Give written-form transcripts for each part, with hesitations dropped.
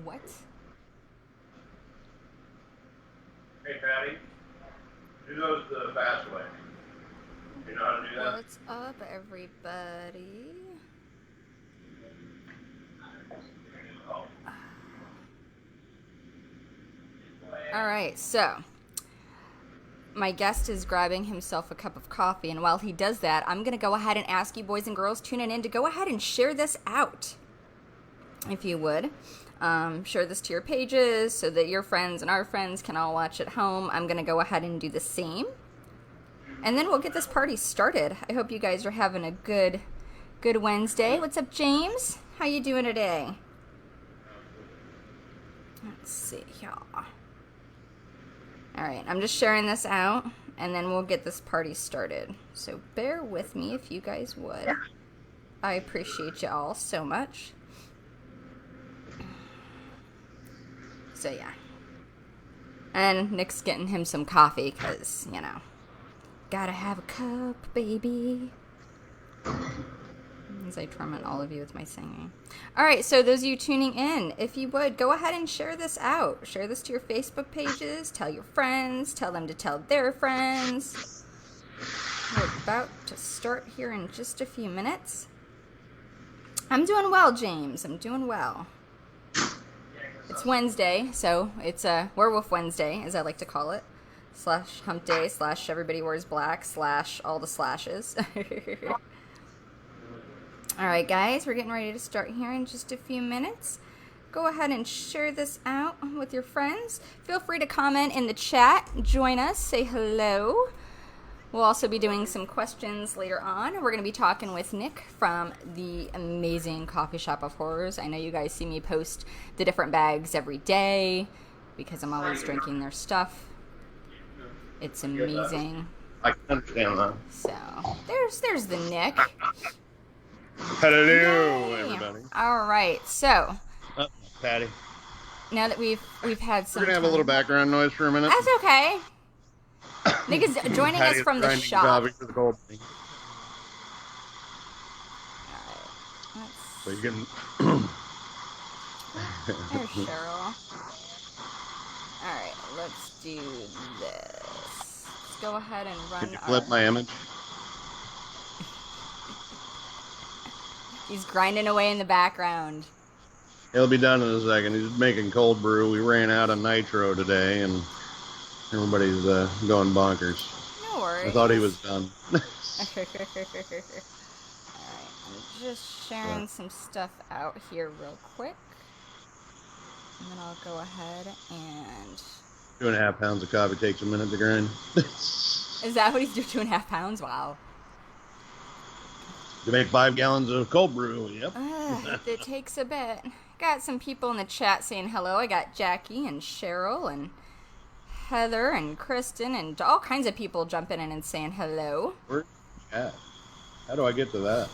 What? Hey, Patty, do those the fast way. You know how to do that? What's up, everybody? Oh, All right, so my guest is grabbing himself a cup of coffee, and while he does that, I'm going to go ahead and ask you, boys and girls, tuning in to go ahead and share this out, if you would. Share this to your pages so that your friends and our friends can all watch at home. I'm going to go ahead and do the same. And then we'll get this party started. I hope you guys are having a good Wednesday. What's up, James? How you doing today? Let's see here. All right, I'm just sharing this out, and then we'll get this party started. So bear with me if you guys would. I appreciate you all so much. So yeah. And Nick's getting him some coffee because, you know, gotta have a cup, baby. As I torment all of you with my singing. All right, so those of you tuning in, if you would, go ahead and share this out. Share this to your Facebook pages. Tell your friends. Tell them to tell their friends. We're about to start here in just a few minutes. I'm doing well, James. I'm doing well. It's Wednesday, so it's a Werewolf Wednesday, as I like to call it. / hump day / everybody wears black / all the slashes. All right, guys, we're getting ready to start here in just a few minutes. Go ahead and share this out with your friends. Feel free to comment in the chat. Join us. Say hello. We'll also be doing some questions later on. We're going to be talking with Nick from the amazing Coffee Shop of Horrors. I know you guys see me post the different bags every day because I'm always drinking their stuff. It's amazing. I can understand that. So there's the Nick. Hello, Yay. everybody. All right, so Patty. now that we've had some We're going to have a little background noise for a minute. That's okay. Nick is joining us Patty from is the grinding shop. coffee for the cold thing. All right, So you can... there's Cheryl. All right, let's do this. Let's go ahead and run Could you flip my image? He's grinding away in the background. He'll be done in a second. He's making cold brew. We ran out of nitro today, and everybody's going bonkers. No worries. I thought he was done. All right, I'm just sharing some stuff out here real quick. And then I'll go ahead and... 2.5 pounds of coffee takes a minute to grind. Is that what he's doing? 2.5 pounds? Wow. To make 5 gallons of cold brew, yep. It takes a bit. Got some people in the chat saying hello. I got Jackie and Cheryl and Heather and Kristen and all kinds of people jumping in and saying hello. Where's the chat? How do I get to that?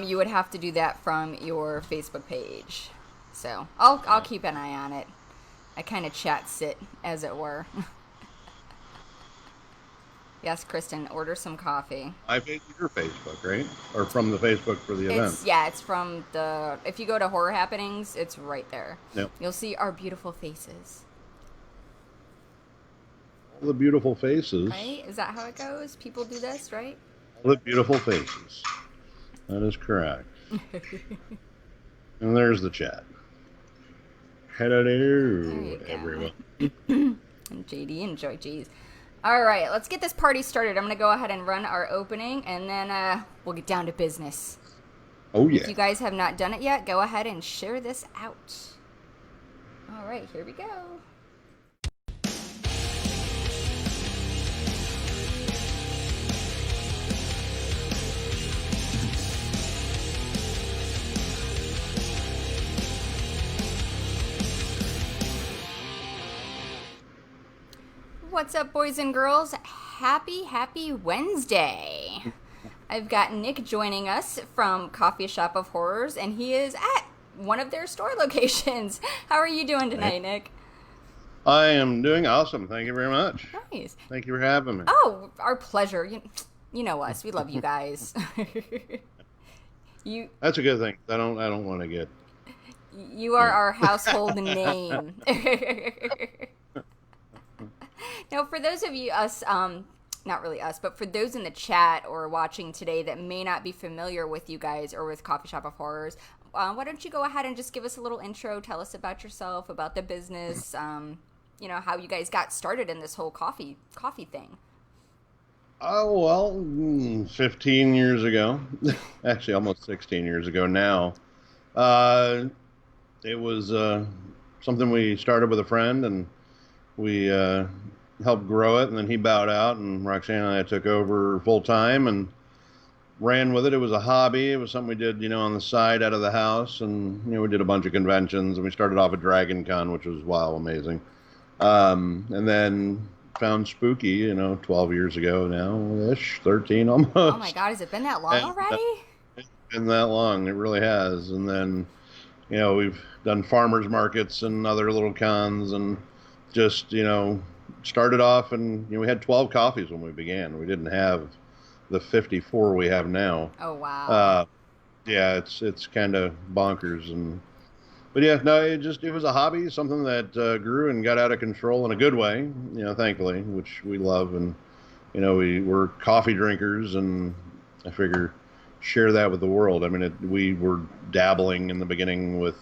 You would have to do that from your Facebook page. So I'll keep an eye on it. I kind of chat sit, as it were. Yes, Kristen, order some coffee. I face your Facebook, right? Or from the Facebook for the event? Yeah, it's from the... If you go to Horror Happenings, it's right there. Yep. You'll see our beautiful faces. All the beautiful faces. Right? Is that how it goes? People do this, right? All the beautiful faces. That is correct. And there's the chat. Hello, everyone. And JD and Joy. Jeez. All right, let's get this party started. I'm going to go ahead and run our opening, and then we'll get down to business. Oh, yeah. If you guys have not done it yet, go ahead and share this out. All right, here we go. What's up, boys and girls? Happy Wednesday. I've got Nick joining us from Coffee Shop of Horrors, and he is at one of their store locations. How are you doing tonight, Nick? I am doing awesome. Thank you very much. Nice. Thank you for having me. Oh, our pleasure. You know us. We love you guys. That's a good thing. I don't want to get You are our household name. Now, for those of you, not really us, but for those in the chat or watching today that may not be familiar with you guys or with Coffee Shop of Horrors, why don't you go ahead and just give us a little intro, tell us about yourself, about the business, how you guys got started in this whole coffee thing. Oh, well, 15 years ago, actually almost 16 years ago now, uh, it was something we started with a friend, and we helped grow it, and then he bowed out, and Roxanne and I took over full time and ran with it. It was a hobby. It was something we did, on the side out of the house, and we did a bunch of conventions, and we started off at Dragon Con, which was wow, amazing. And then found Spooky, 12 years ago now, ish, 13 almost. Oh my God, has it been that long And, already? it's been that long. It really has. And then, we've done farmers markets and other little cons, and just, started off, and we had 12 coffees when we began. We didn't have the 54 we have now. Oh wow. Yeah, it's kind of bonkers. But yeah, no, it was a hobby, something that grew and got out of control in a good way, thankfully, which we love. And we're coffee drinkers, and I figure share that with the world. I mean, we were dabbling in the beginning with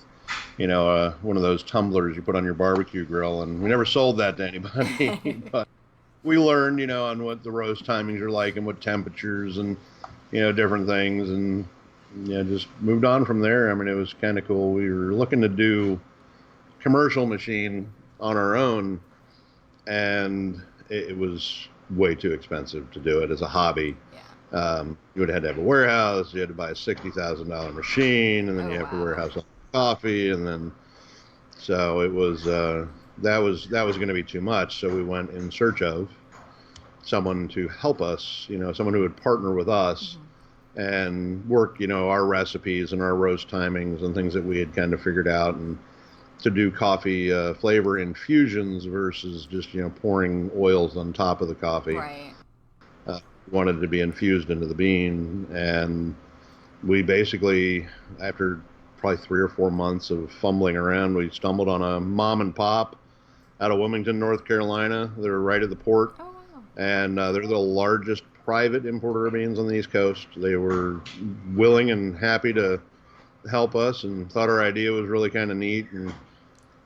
one of those tumblers you put on your barbecue grill, and we never sold that to anybody. But we learned, on what the roast timings are like and what temperatures and, different things, and just moved on from there. I mean, it was kind of cool. We were looking to do commercial machine on our own, and it was way too expensive to do it as a hobby. Yeah. You would have had to have a warehouse. You had to buy a $60,000 machine, and then you have to warehouse all the coffee, and then so it was that was going to be too much. So we went in search of someone to help us, someone who would partner with us and work, our recipes and our roast timings and things that we had kind of figured out, and to do coffee flavor infusions versus just, pouring oils on top of the coffee. Right. Wanted it to be infused into the bean, and we basically, after probably 3 or 4 months of fumbling around, we stumbled on a mom and pop out of Wilmington, North Carolina. They're right at the port. Oh wow. And they're the largest private importer of beans on the East Coast. They were willing and happy to help us, and thought our idea was really kind of neat. And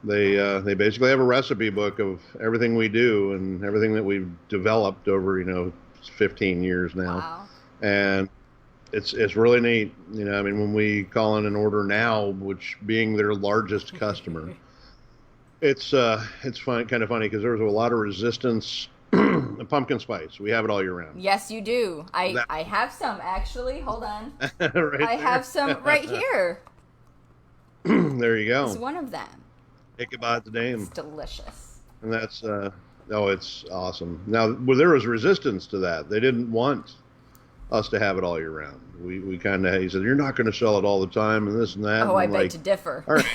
they basically have a recipe book of everything we do and everything that we've developed over 15 years now. Wow. And it's really neat. I mean, when we call in an order now, which being their largest customer, it's kind of funny because there was a lot of resistance. Pumpkin spice, we have it all year round. Yes, you do. I have some actually. Hold on. Right I have some right here. There you go. It's one of them. Ichabod's name. It's delicious. And that's it's awesome. Now, well, there was resistance to that. They didn't want us to have it all year round. We kind of, he said, you're not going to sell it all the time and this and that. Oh, and I beg to differ. All right.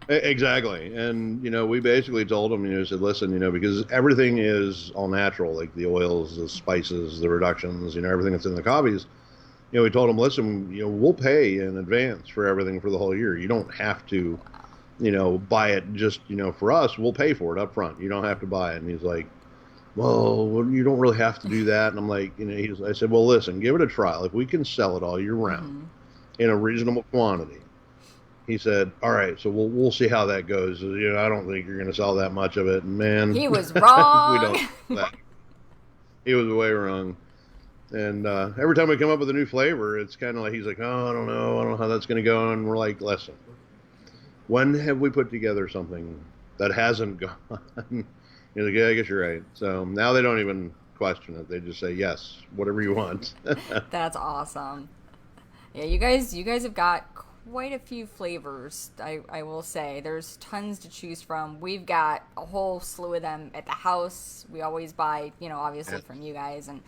Exactly. And, we basically told them, said, listen, because everything is all natural, like the oils, the spices, the reductions, everything that's in the coffees. We told them, listen, we'll pay in advance for everything for the whole year. You don't have to, buy it just, for us. We'll pay for it up front. You don't have to buy it. And he's like, well, you don't really have to do that. And I'm like, I said, well, listen, give it a trial. If we can sell it all year round in a reasonable quantity. He said, all right, so we'll see how that goes. I don't think you're going to sell that much of it. And man, he was wrong. We don't. That. He was way wrong. And every time we come up with a new flavor, it's kind of like, he's like, oh, I don't know how that's going to go. And we're like, listen, when have we put together something that hasn't gone? He's like, yeah, I guess you're right. So now they don't even question it. They just say, yes, whatever you want. That's awesome. Yeah, you guys have got quite a few flavors, I will say. There's tons to choose from. We've got a whole slew of them at the house. We always buy, obviously from you guys. And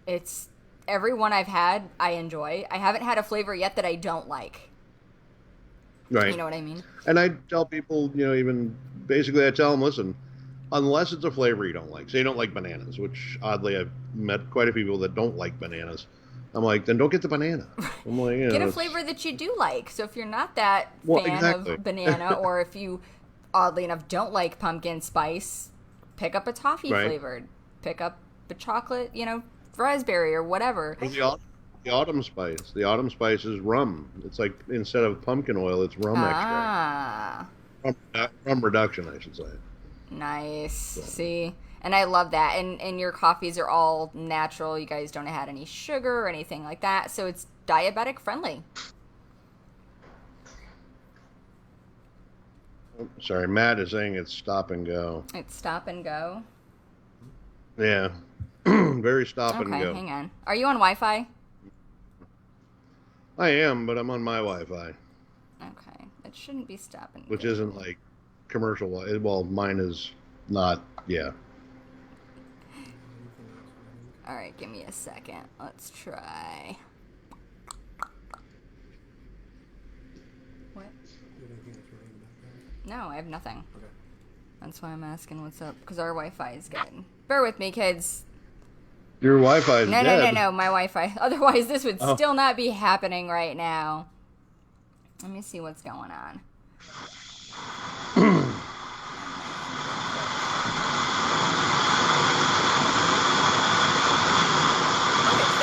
it's every one I've had, I enjoy. I haven't had a flavor yet that I don't like. Right. You know what I mean? And I tell people, even basically I tell them, listen, unless it's a flavor you don't like. Say you don't like bananas, which oddly I've met quite a few people that don't like bananas. I'm like, then don't get the banana. I'm like, Get a it's flavor that you do like. So if you're not that well, fan exactly. of banana, or if you, oddly enough, don't like pumpkin spice, pick up a toffee Right. flavored. Pick up a chocolate, raspberry or whatever. Or the autumn spice. The autumn spice is rum. It's like instead of pumpkin oil, it's rum extract. Ah, Rum reduction, I should say. nice. So, See? And I love that. And your coffees are all natural. You guys don't add any sugar or anything like that. So it's diabetic friendly. sorry, Matt is saying it's stop and go. It's stop and go. Yeah, very stop and Okay, go. hang on. Are you on Wi-Fi? I am, but I'm on my Wi-Fi, Okay, it shouldn't be stop and which go. isn't like commercial. Well, mine is not. Yeah. All right, give me a second. Let's try. What? No, I have nothing. Okay. That's why I'm asking what's up, because our Wi-Fi is good. Bear with me, kids. Your Wi-Fi is No, dead. no, my Wi-Fi. Otherwise, this would Oh. still not be happening right now. Let me see what's going on. Look at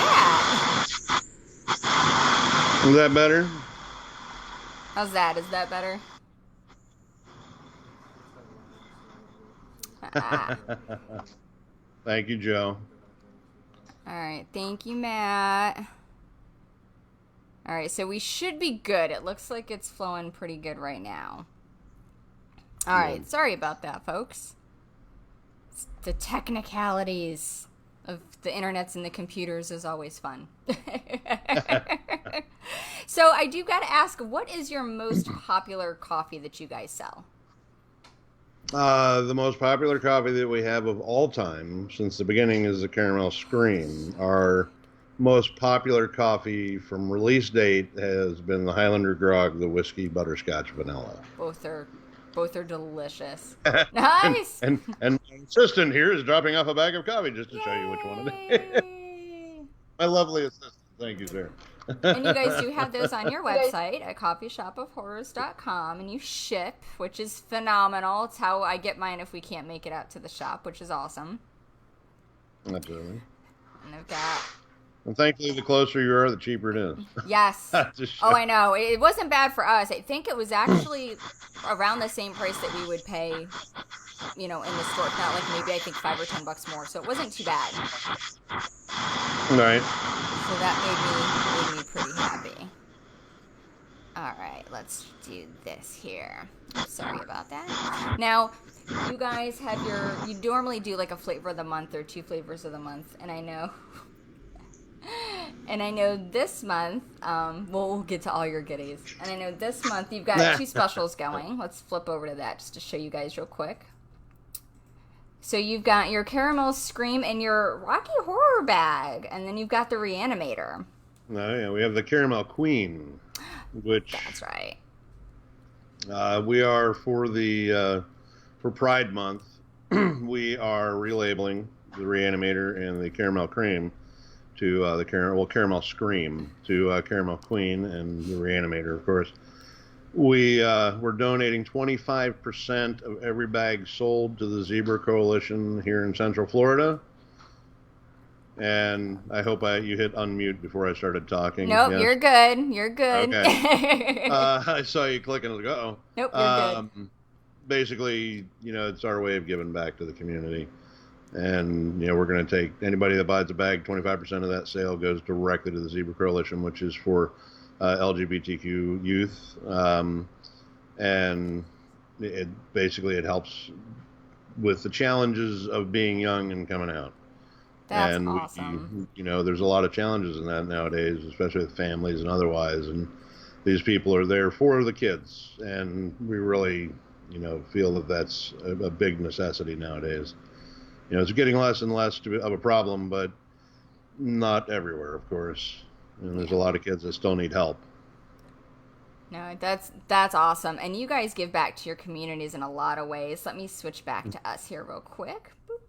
that. Is that better? How's that? Is that better? Ah. Thank you, Joe. All right, thank you, Matt. All right, so we should be good. It looks like it's flowing pretty good right now. All right, sorry about that, folks. It's the technicalities of the internets and the computers is always fun. So I do got to ask, what is your most popular coffee that you guys sell? The most popular coffee that we have of all time since the beginning is the Caramel Scream. Our most popular coffee from release date has been the Highlander Grog, the whiskey butterscotch vanilla. Both are delicious. Nice. And my assistant here is dropping off a bag of coffee just to show you which one it is. Yay. My lovely assistant. Thank you, sir. And you guys do have those on your website at coffeeshopofhorrors.com, and you ship, which is phenomenal. It's how I get mine if we can't make it out to the shop, which is awesome. Absolutely. And I've got, And thankfully, the closer you are, the cheaper it is. yes. Just Oh, I know. It wasn't bad for us. I think it was actually around the same price that we would pay, in the store. If not, like maybe I think $5 or $10 more. So it wasn't too bad. Right. So that made me pretty happy. All right, let's do this here. I'm sorry about that. Now, you guys have you normally do like a flavor of the month or 2 flavors of the month, and I know this month, we'll get to all your goodies. And I know this month you've got 2 specials going. Let's flip over to that just to show you guys real quick. So you've got your Caramel Scream and your Rocky Horror bag, and then you've got the Reanimator. Oh, yeah, we have the Caramel Queen, which That's right. we are for Pride Month. We are relabeling the Reanimator and the Caramel Cream to the Caramel Scream to Caramel Queen and the Reanimator, of course. We're donating 25% of every bag sold to the Zebra Coalition here in Central Florida. And I hope you hit unmute before I started talking. Nope, Yes. you're good. You're good. Okay. I saw you clicking. I was like, uh-oh. Nope, you're good. Basically, it's our way of giving back to the community. And, we're going to take anybody that buys a bag, 25% of that sale goes directly to the Zebra Coalition, which is for LGBTQ youth. And it helps with the challenges of being young and coming out. That's And awesome. there's a lot of challenges in that nowadays, especially with families and otherwise. And these people are there for the kids, and we really, feel that that's a big necessity nowadays. It's getting less and less of a problem, but not everywhere, of course. And there's a lot of kids that still need help. No, that's awesome. And you guys give back to your communities in a lot of ways. Let me switch back to us here real quick. Boop.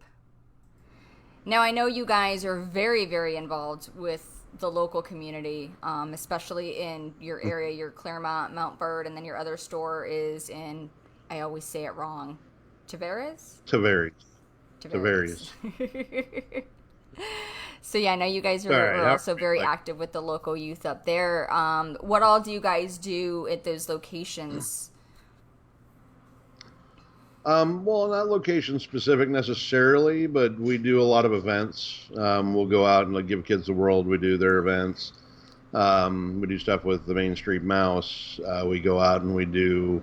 Now, I know you guys are very, very involved with the local community, especially in your area, your Claremont, Mount Bird, and then your other store is in, I always say it wrong, Tavares? Tavares. Tavares. Tavares. So yeah, I know you guys All are right. How also are we very doing? active with the local youth up there. What all do you guys do at those locations? Well, not location specific necessarily, but we do a lot of events. We'll go out and like, give kids the world. We do their events. We do stuff with the Main Street Mouse. We go out and we do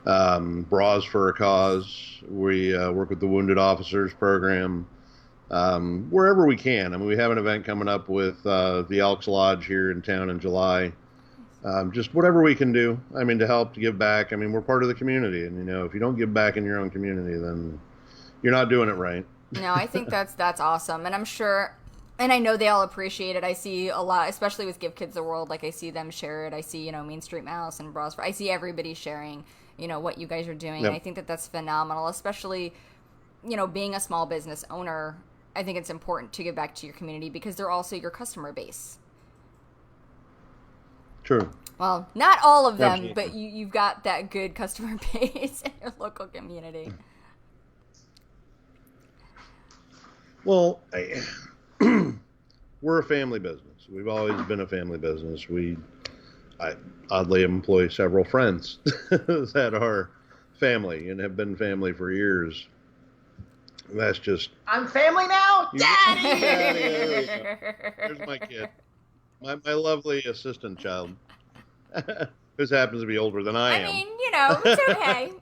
Bras for a Cause. We work with the Wounded Officers Program wherever we can. I mean, we have an event coming up with the Elks Lodge here in town in July. Just whatever we can do. I mean, to help to give back. I mean, we're part of the community, and if you don't give back in your own community, then you're not doing it right. No, I think that's awesome, and I'm sure, and I know they all appreciate it. I see a lot, especially with Give Kids the World. Like I see them share it. I see Main Street Mouse and Bras. I see everybody sharing what you guys are doing, Yep. and I think that's phenomenal. Especially being a small business owner, I think it's important to give back to your community because they're also your customer base. True. Well, not all of them, Absolutely. but you've got that good customer base in your local community. Well, we're a family business. We've always been a family business. I oddly employ several friends that are family and have been family for years. That's just I'm family now, Daddy. There's my kid, my lovely assistant child, who happens to be older than I I am. mean, it's okay.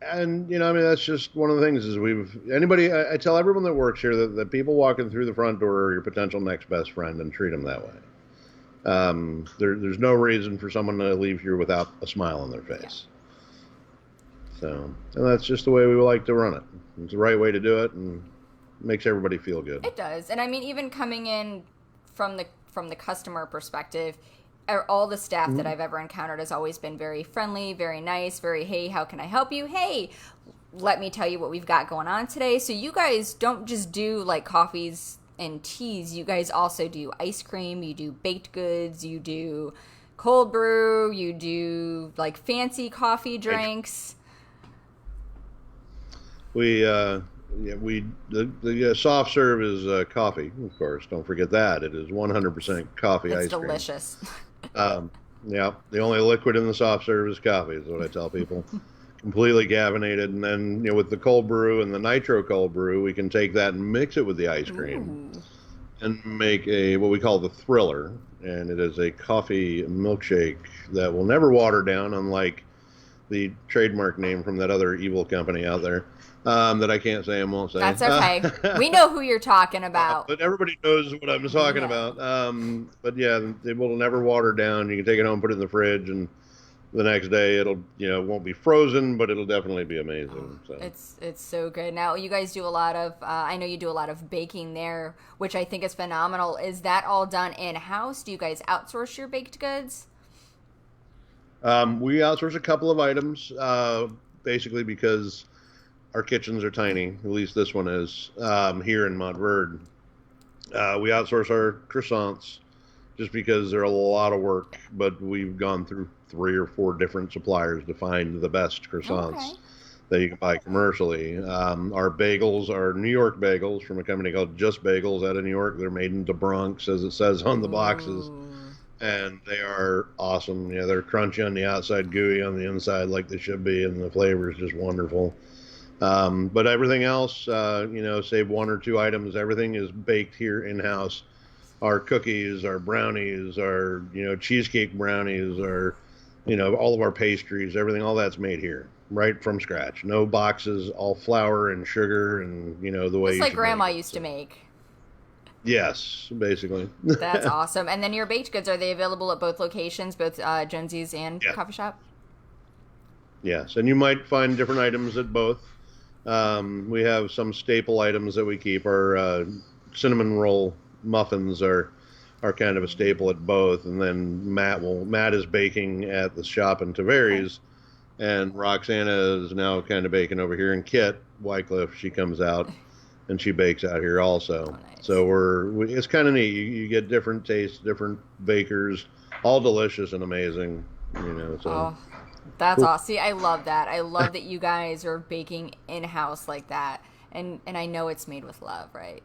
And I mean, that's just one of the things is I tell everyone that works here that people walking through the front door are your potential next best friend and treat them that way. There's no reason for someone to leave here without a smile on their face. So, and that's just the way we would like to run it. It's the right way to do it and makes everybody feel good. It does. And I mean, even coming in from the customer perspective, all the staff that I've ever encountered has always been very friendly, very nice, very, hey, how can I help you? Hey, let me tell you what we've got going on today. So you guys don't just do like coffees and teas. You guys also do ice cream, you do baked goods, you do cold brew, you do like fancy coffee drinks. The soft serve is coffee, of course. Don't forget that. It is 100% coffee It's ice cream. delicious. Yeah, the only liquid in the soft serve is coffee, is what I tell people. Completely caffeinated. And then, with the cold brew and the nitro cold brew, we can take that and mix it with the ice cream and make what we call the thriller. And it is a coffee milkshake that will never water down, unlike the trademark name from that other evil company out there. That I can't say and won't say. That's okay. We know who you're talking about. But everybody knows what I'm talking about. But yeah, it will never water down. You can take it home, put it in the fridge, and the next day it'll, it won't be frozen, but it'll definitely be amazing. So. It's so good. Now you guys do a lot of, I know you do a lot of baking there, which I think is phenomenal. Is that all done in-house? Do you guys outsource your baked goods? We outsource a couple of items, basically because our kitchens are tiny, at least this one is, here in Montverde. We outsource our croissants just because they're a lot of work, but we've gone through 3 or 4 different suppliers to find the best croissants that you can buy commercially. Our bagels are New York bagels from a company called Just Bagels out of New York. They're made in the Bronx, as it says on the boxes. And they are awesome. Yeah, they're crunchy on the outside, gooey on the inside like they should be, and the flavor is just wonderful. But everything else, save 1 or 2 items, everything is baked here in-house. Our cookies, our brownies, our, cheesecake brownies, our, all of our pastries, everything, all that's made here, right from scratch. No boxes, all flour and sugar and, the way It's you like should Grandma make it. used to make. Yes, basically. That's awesome. And then your baked goods, are they available at both locations, both Jonesy's and Coffee Shop? Yes, and you might find different items at both. We have some staple items that we keep. Our cinnamon roll muffins are kind of a staple at both. And then Matt is baking at the shop in Tavares, and Roxana is now kind of baking over here. And Kit Wycliffe, she comes out and she bakes out here Oh, also. nice. So it's kind of neat. You get different tastes, different bakers, all delicious and amazing. So Oh, that's cool. awesome. See, I love that. I love that you guys are baking in house like that, and I know it's made with love, right?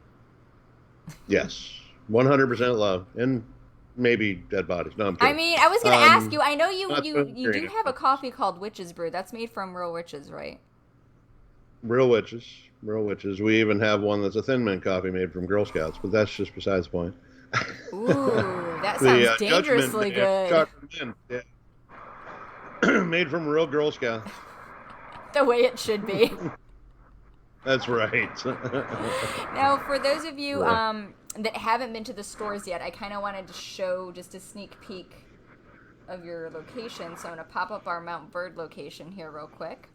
Yes, 100% love, and maybe dead bodies. No, I'm I kidding. mean, I was gonna ask you. I know Not you do vegetarian. have a coffee called Witch's Brew. That's made from real witches, right? Real witches, real witches. We even have one that's a Thin Mint coffee made from Girl Scouts, but that's just besides the point. Ooh, that The sounds Judgment dangerously Day, good. chocolate mint, yeah. Made from real Girl Scouts. The way it should be. That's right. Now, for those of you Right. that haven't been to the stores yet, I kind of wanted to show just a sneak peek of your location. So I'm going to pop up our Mount Bird location here real quick.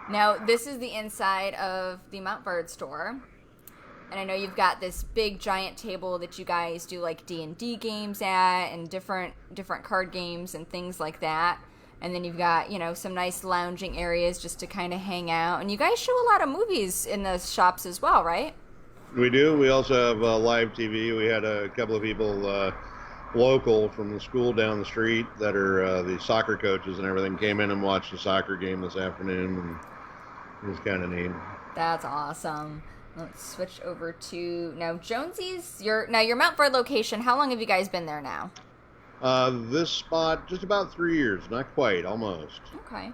Now, this is the inside of the Mount Bird store. And I know you've got this big giant table that you guys do like D&D games at and different card games and things like that. And then you've got, some nice lounging areas just to kind of hang out. And you guys show a lot of movies in the shops as well, right? We do. We also have live TV. We had a couple of people local from the school down the street that are the soccer coaches and everything came in and watched the soccer game this afternoon, and it was kind of neat. That's awesome. Let's switch over to now Jonesy's. Your Mount Bird location. How long have you guys been there now? This spot, just about 3 years, not quite, almost. Okay,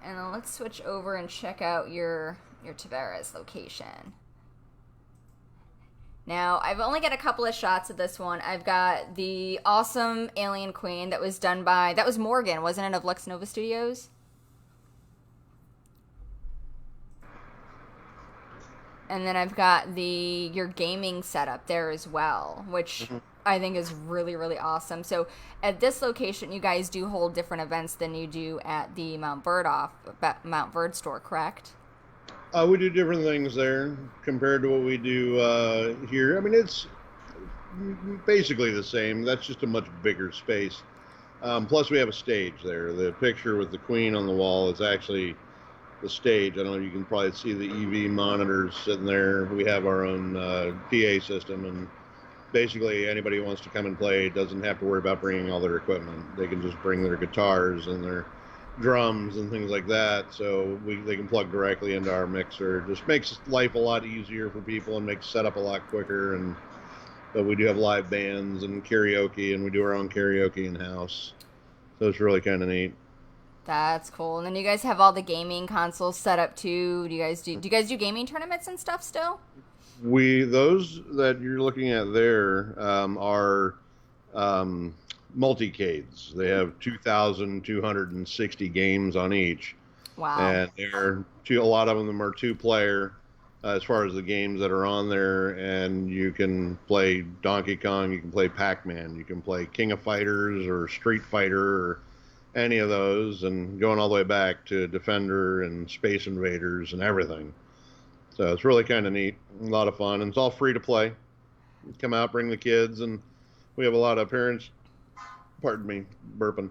and then let's switch over and check out your Tavares location. Now, I've only got a couple of shots of this one. I've got the awesome Alien Queen that was Morgan, wasn't it, of Lux Nova Studios? And then I've got your gaming setup there as well, which I think is really, really awesome. So at this location, you guys do hold different events than you do at the Mount Bird store, correct? We do different things there compared to what we do here. I mean, it's basically the same. That's just a much bigger space. Plus, we have a stage there. The picture with the queen on the wall is actually the stage. I don't know if you can probably see the EV monitors sitting there. We have our own PA system, and basically anybody who wants to come and play doesn't have to worry about bringing all their equipment. They can just bring their guitars and their drums and things like that, so they can plug directly into our mixer. It just makes life a lot easier for people and makes setup a lot quicker. But we do have live bands and karaoke, and we do our own karaoke in house, so it's really kind of neat. That's cool. And then you guys have all the gaming consoles set up too. Do you guys do gaming tournaments and stuff still? Those that you're looking at there are multicades. They have 2,260 games on each. Wow. And a lot of them are two-player as far as the games that are on there. And you can play Donkey Kong, you can play Pac-Man, you can play King of Fighters or Street Fighter or any of those, and going all the way back to Defender and Space Invaders and everything. So it's really kind of neat, a lot of fun, and it's all free to play. Come out, bring the kids, and we have a lot of parents. Pardon me, burping.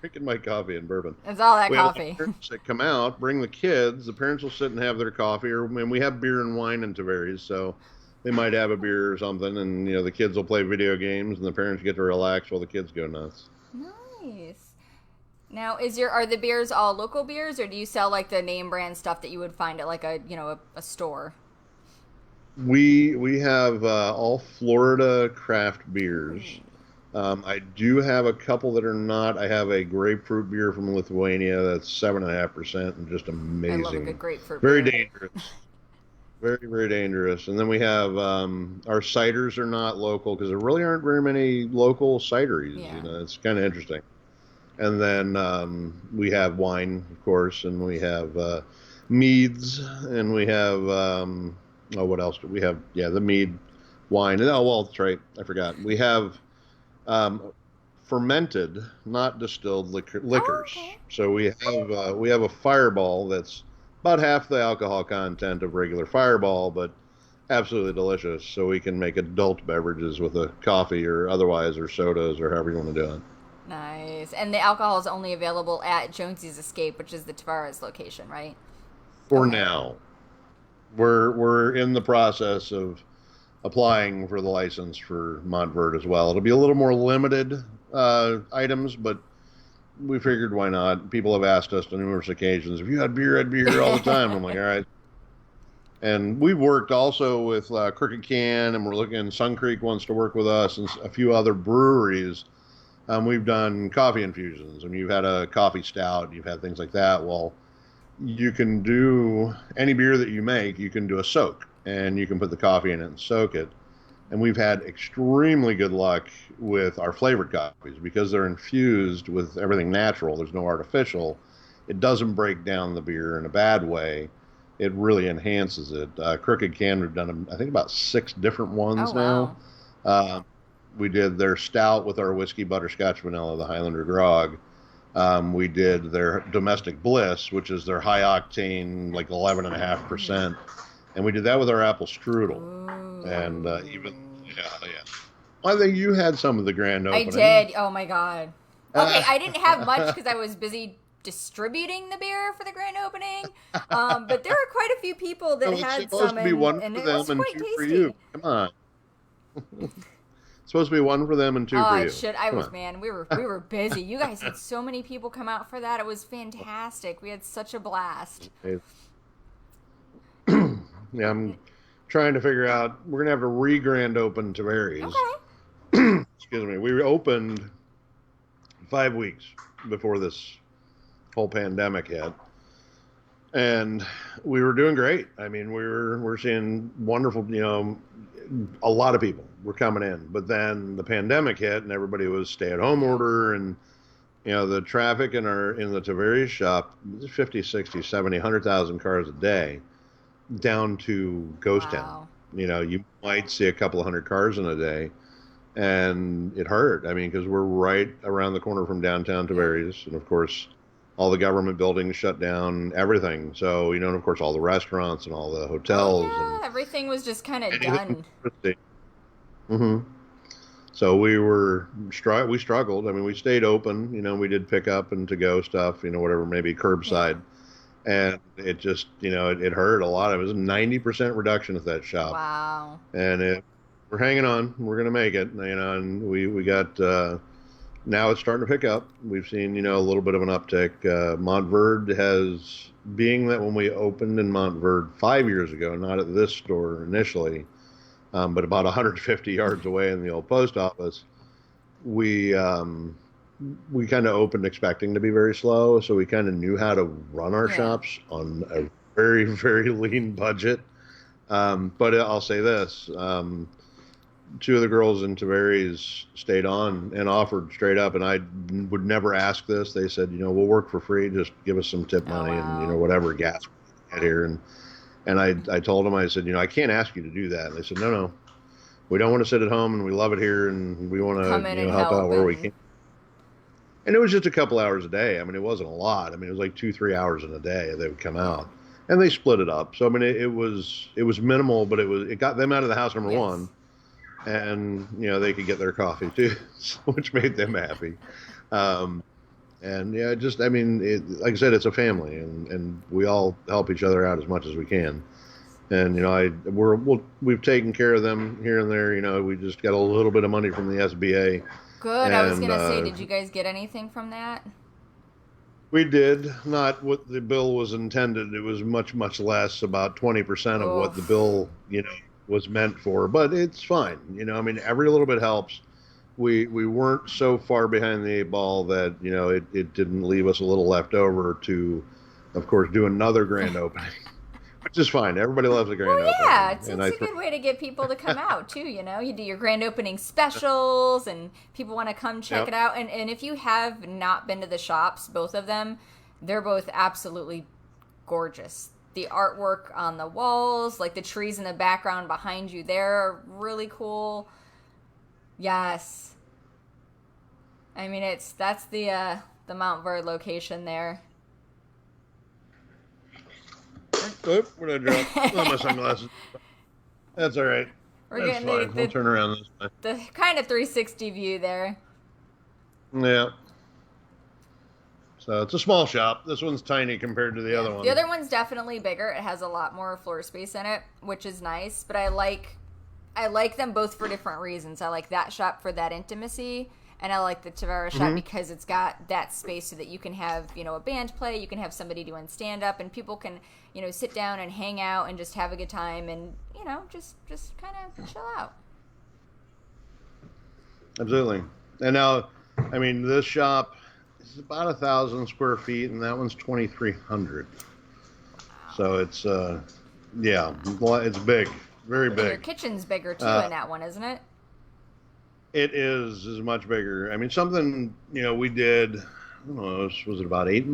Drinking my coffee and bourbon. It's all that We have a lot of coffee. parents that come out, bring the kids. The parents will sit and have their coffee, and we have beer and wine in Tavares, so they might have a beer or something, and the kids will play video games, and the parents get to relax while the kids go nuts. Nice. Now, are the beers all local beers, or do you sell like the name brand stuff that you would find at like a store? We have all Florida craft beers. I do have a couple that are not. I have a grapefruit beer from Lithuania that's 7.5% and just amazing. I love a good grapefruit Very beer. dangerous. Very, very dangerous. And then we have our ciders are not local because there really aren't very many local cideries. Yeah. It's kind of interesting. And then we have wine, of course, and we have meads, and we have what else do we have? Yeah, the mead, wine. Oh, well, that's right. I forgot. We have fermented, not distilled liquors. Okay. So we have a Fireball that's about half the alcohol content of regular Fireball, but absolutely delicious. So we can make adult beverages with a coffee or otherwise, or sodas, or however you want to do it. Nice. And the alcohol is only available at Jonesy's Escape, which is the Tavares location, right? For Okay. now. we're in the process of applying for the license for Montverde as well. It'll be a little more limited items, but we figured why not. People have asked us on numerous occasions, if you had beer, I'd be here all the time. I'm like, all right. And we've worked also with Crooked Can, and we're looking. Sun Creek wants to work with us, and a few other breweries. We've done coffee infusions, and you've had a coffee stout, you've had things like that. Well, you can do any beer that you make, you can do a soak, and you can put the coffee in it and soak it. And we've had extremely good luck with our flavored coffees because they're infused with everything natural. There's no artificial. It doesn't break down the beer in a bad way. It really enhances it. Crooked Can, we've done, I think, about 6 different ones now. We did their stout with our whiskey butterscotch vanilla, the Highlander grog. We did their domestic bliss, which is their high octane, like 11.5%. And we did that with our apple strudel. Ooh. And yeah. Well, I think you had some of the grand opening. I did. Oh my God. Okay, I didn't have much because I was busy distributing the beer for the grand opening. But there were quite a few people that had some, and it was quite tasty. For you. Come on. It's supposed to be 1 for them and 2 for you. Man, we were busy. You guys had so many people come out for that. It was fantastic. We had such a blast. Yeah, I'm trying to figure out. We're gonna have to re-grand open Tavares. Okay. Excuse me. We opened 5 weeks before this whole pandemic hit, and we were doing great. I mean, we're seeing wonderful. A lot of people were coming in, but then the pandemic hit, and everybody was stay-at-home order, and the traffic in the Tavares shop is 50, 60, 70, 100,000 cars a day. Down to ghost town. You might see a couple of 100 cars in a day, and it hurt. I mean, because we're right around the corner from downtown Tavares, and of course, all the government buildings shut down, everything. So, and of course, all the restaurants and all the hotels. Oh, yeah, everything was just kind of done. Mm-hmm. So we struggled. I mean, we stayed open. We did pick up and to-go stuff, whatever, maybe curbside. Yeah. And it just, it hurt a lot. It was a 90% reduction at that shop. Wow. And we're hanging on. We're going to make it, and we got, now it's starting to pick up. We've seen, a little bit of an uptick. Montverde has, being that when we opened in Montverde 5 years ago, not at this store initially, but about 150 yards away in the old post office, we kind of opened expecting to be very slow, so we kind of knew how to run our shops on a very, very lean budget. But I'll say this, 2 of the girls in Tavares stayed on and offered straight up, and I would never ask this. They said, we'll work for free, just give us some tip money and, whatever gas we get here. And I told them, I said, I can't ask you to do that. And they said, no, we don't want to sit at home, and we love it here, and we want to help out where we can. And it was just a couple hours a day. I mean, it wasn't a lot. I mean, it was like 2-3 hours in a day they would come out, and they split it up. So I mean, it was minimal, but it got them out of the house, number one, and they could get their coffee too, which made them happy. And yeah, just I mean, like I said, it's a family, and we all help each other out as much as we can. And we've taken care of them here and there. We just got a little bit of money from the SBA. Good. And, I was going to say, did you guys get anything from that? We did. Not what the bill was intended. It was much, much less, about 20% of what the bill, was meant for. But it's fine. I mean, every little bit helps. We weren't so far behind the 8 ball that, it didn't leave us a little left over to, of course, do another grand opening. Which is fine. Everybody loves a grand opening. Yeah, it's a good way to get people to come out, too, You do your grand opening specials, and people want to come check it out. And if you have not been to the shops, both of them, they're both absolutely gorgeous. The artwork on the walls, like the trees in the background behind you there, are really cool. Yes. I mean, that's the Montverde location there. Oop, what did I drop? Oh, my sunglasses. That's all right. We're getting we'll turn around this way. The kind of 360 view there. Yeah. So it's a small shop. This one's tiny compared to the other one. The other one's definitely bigger. It has a lot more floor space in it, which is nice. But I like them both for different reasons. I like that shop for that intimacy, and I like the Tavera shop because it's got that space so that you can have, a band play, you can have somebody doing stand up, and people can, sit down and hang out and just have a good time and, just kind of chill out. Absolutely. And now, I mean, this shop is about 1,000 square feet, and that one's 2,300. So it's, it's big, very big. Your kitchen's bigger too in that one, isn't it? It is much bigger. I mean, something, we did, I don't know, was it about 9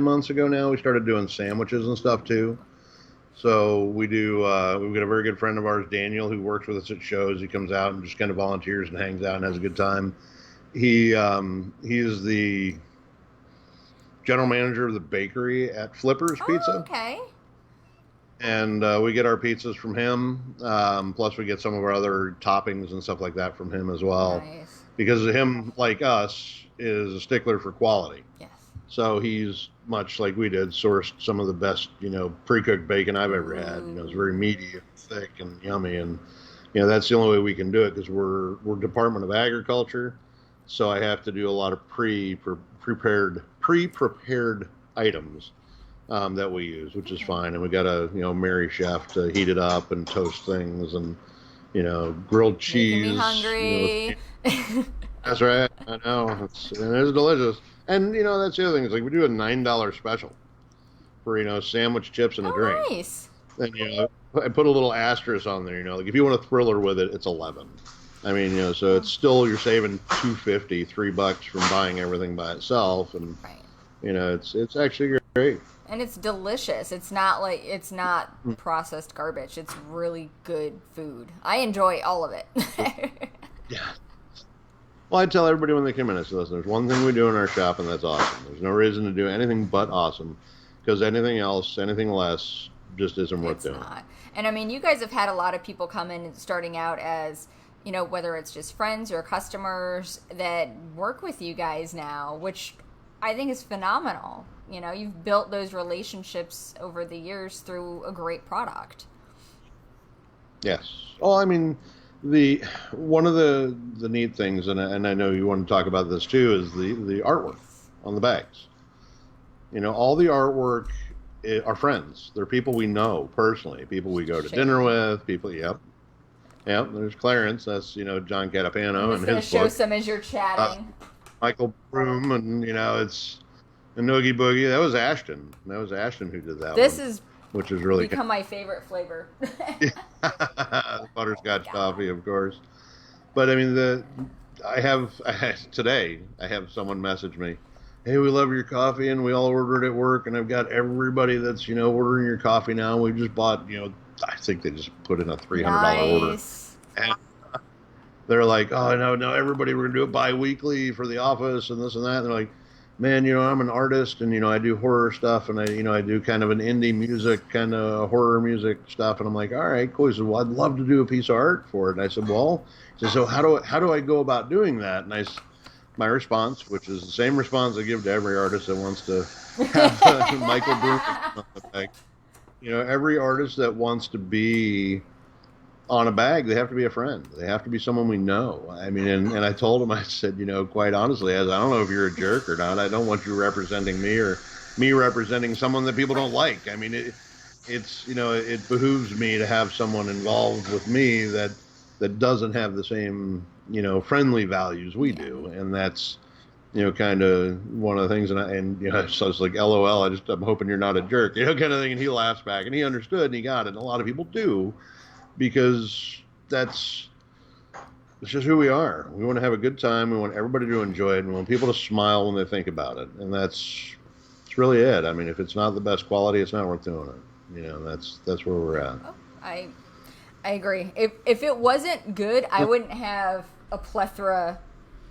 months ago now? We started doing sandwiches and stuff too. So we do, we've got a very good friend of ours, Daniel, who works with us at shows. He comes out and just kind of volunteers and hangs out and has a good time. He is the general manager of the bakery at Flipper's Pizza. Okay. And we get our pizzas from him. Plus, we get some of our other toppings and stuff like that from him as well. Nice. Because him, like us, is a stickler for quality. Yes. So he's, much like we did, sourced some of the best, pre-cooked bacon I've ever had. It's very meaty and thick and yummy. And, that's the only way we can do it because we're Department of Agriculture. So I have to do a lot of pre-prepared items that we use, which is fine. And we got a Mary chef to heat it up and toast things and grilled cheese. Making me hungry. That's right. I know. It's delicious. And that's the other thing. It's like we do a $9 special for sandwich, chips, and a drink. Nice. And I put a little asterisk on there. Like if you want a thriller with it, it's 11. I mean, so it's still, you're saving $2.50, $3 from buying everything by itself, and right. It's actually great. And it's delicious. It's not processed garbage. It's really good food. I enjoy all of it. Yeah. Well, I tell everybody when they come in, I say, listen, there's one thing we do in our shop, and that's awesome. There's no reason to do anything but awesome, because anything else, anything less, just isn't worth doing. Not. And I mean, you guys have had a lot of people come in starting out as, whether it's just friends or customers that work with you guys now, which I think is phenomenal. You've built those relationships over the years through a great product. Yes. Well, I mean, one of the neat things, and I know you want to talk about this too, is the artwork on the bags. All the artwork are friends. They're people we know personally, people we go to dinner with, people. Yep. There's Clarence. That's John Catapano and his show book. some as you're chatting. Michael Broom, and it's a Noogie Boogie. That was Ashton. Who did that. This one, is which is really become my favorite flavor. Butterscotch coffee, of course. But I mean, today I have someone message me, hey, we love your coffee, and we all ordered at work, and I've got everybody that's ordering your coffee now. We just bought I think they just put in a $300 order. And they're like, oh, no, everybody, we're going to do it bi-weekly for the office and this and that. And they're like, man, I'm an artist, and, I do horror stuff, and I do kind of an indie music, kind of horror music stuff. And I'm like, all right, cool. He said, well, I'd love to do a piece of art for it. And I said, well, so how do I go about doing that? And my response, which is the same response I give to every artist that wants to have Michael Broom on the bag. Every artist that wants to be on a bag, they have to be a friend. They have to be someone we know. I mean, and I told him, I said, quite honestly, I don't know if you're a jerk or not. I don't want you representing me or me representing someone that people don't like. I mean, it behooves me to have someone involved with me that doesn't have the same, friendly values we do. And that's, kind of one of the things. And so it's like, LOL, I'm hoping you're not a jerk, kind of thing. And he laughs back, and he understood, and he got it. And a lot of people do. Because it's just who we are. We want to have a good time. We want everybody to enjoy it. And we want people to smile when they think about it. And that's really it. I mean, if it's not the best quality, it's not worth doing it. That's where we're at. Oh, I agree. If it wasn't good, I wouldn't have a plethora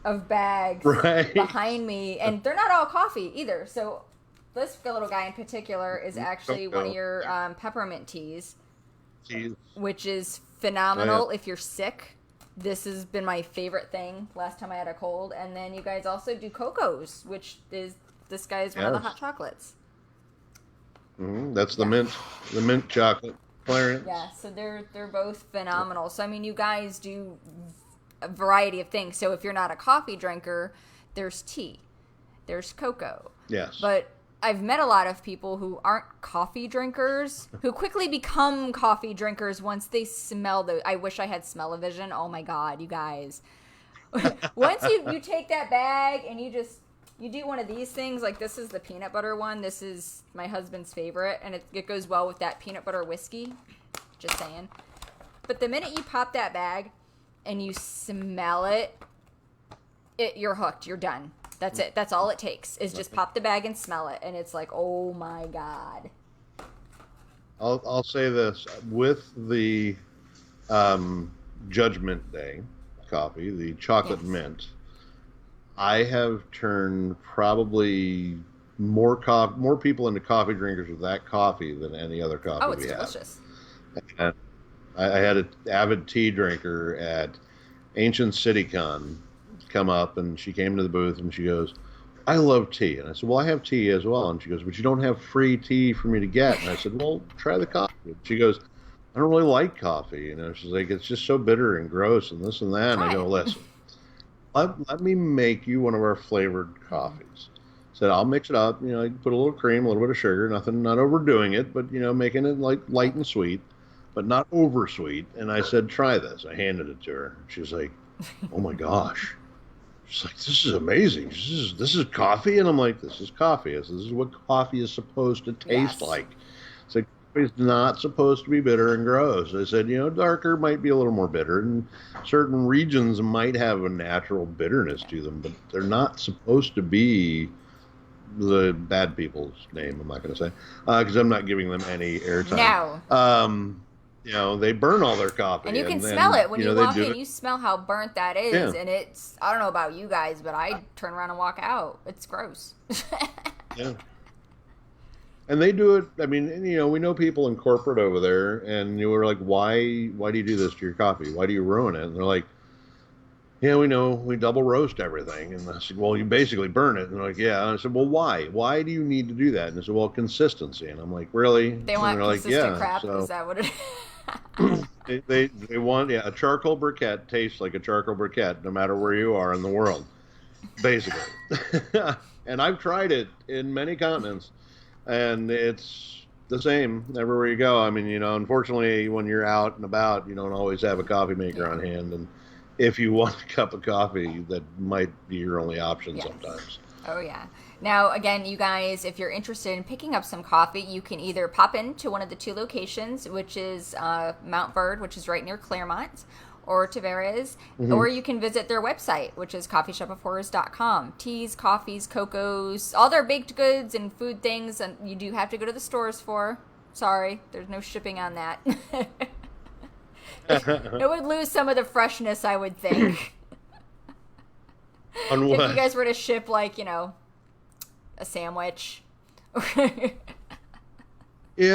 of bags behind me. And they're not all coffee either. So this little guy in particular is actually one of your peppermint teas. Which is phenomenal if you're sick. This has been my favorite thing last time I had a cold. And then you guys also do cocos, which is this guy is one of the Yes. hot chocolates. That's the mint chocolate Clarence. Yeah, so they're both phenomenal. So I mean, you guys do a variety of things. So if you're not a coffee drinker, there's tea, there's cocoa. Yes. But I've met a lot of people who aren't coffee drinkers who quickly become coffee drinkers once they smell the. I wish I had smell-o-vision. Oh my god, you guys! Once you take that bag and you do one of these things, like this is the peanut butter one. This is my husband's favorite, and it goes well with that peanut butter whiskey. Just saying. But the minute you pop that bag and you smell it, you're hooked. You're done. That's it. That's all it takes is just pop the bag and smell it, and it's like, oh my god. I'll say this with the Judgment Day coffee, the chocolate mint. I have turned probably more people into coffee drinkers with that coffee than any other coffee Oh, it's we delicious. have. I had an avid tea drinker at Ancient CityCon come up, and she came to the booth and she goes, I love tea. And I said, well, I have tea as well. And she goes, but you don't have free tea for me to get. And I said, well, try the coffee. And she goes, I don't really like coffee. You know, she's like, it's just so bitter and gross and this and that. And I go, listen, let me make you one of our flavored coffees. Said, I'll mix it up. You know, you put a little cream, a little bit of sugar, not overdoing it, but, you know, making it like light and sweet, but not over sweet. And I said, try this. I handed it to her. She was like, oh my gosh. She's like, this is amazing. This is coffee? And I'm like, this is coffee. I said, this is what coffee is supposed to taste like. It's like, coffee is not supposed to be bitter and gross. I said, you know, darker might be a little more bitter, and certain regions might have a natural bitterness to them, but they're not supposed to be the bad people's name, I'm not going to say, because I'm not giving them any airtime. No. You know, they burn all their coffee. And you can smell it when you walk in. it. You smell how burnt that is. Yeah. And it's, I don't know about you guys, but I turn around and walk out. It's gross. Yeah. And they do it, I mean, you know, we know people in corporate over there, and you were like, why do you do this to your coffee? Why do you ruin it? And they're like, yeah, we know, we double roast everything. And I said, well, you basically burn it. And they're like, yeah. And I said, well, why? Why do you need to do that? And they said, well, consistency. And I'm like, really? They want consistent crap? So, is that what it is? they want, a charcoal briquette tastes like a charcoal briquette no matter where you are in the world, basically. And I've tried it in many continents, and it's the same everywhere you go. I mean, you know, unfortunately, when you're out and about, you don't always have a coffee maker on hand, and if you want a cup of coffee, that might be your only option sometimes. Oh, yeah. Now, again, you guys, if you're interested in picking up some coffee, you can either pop into one of the two locations, which is Mount Bird, which is right near Claremont, or Tavares, or you can visit their website, which is coffeeshopofhorrors.com. Teas, coffees, cocos, all their baked goods and food things, and you do have to go to the stores for. Sorry, there's no shipping on that. It would lose some of the freshness, I would think. On what? If you guys were to ship, like, you know, a sandwich. Yeah,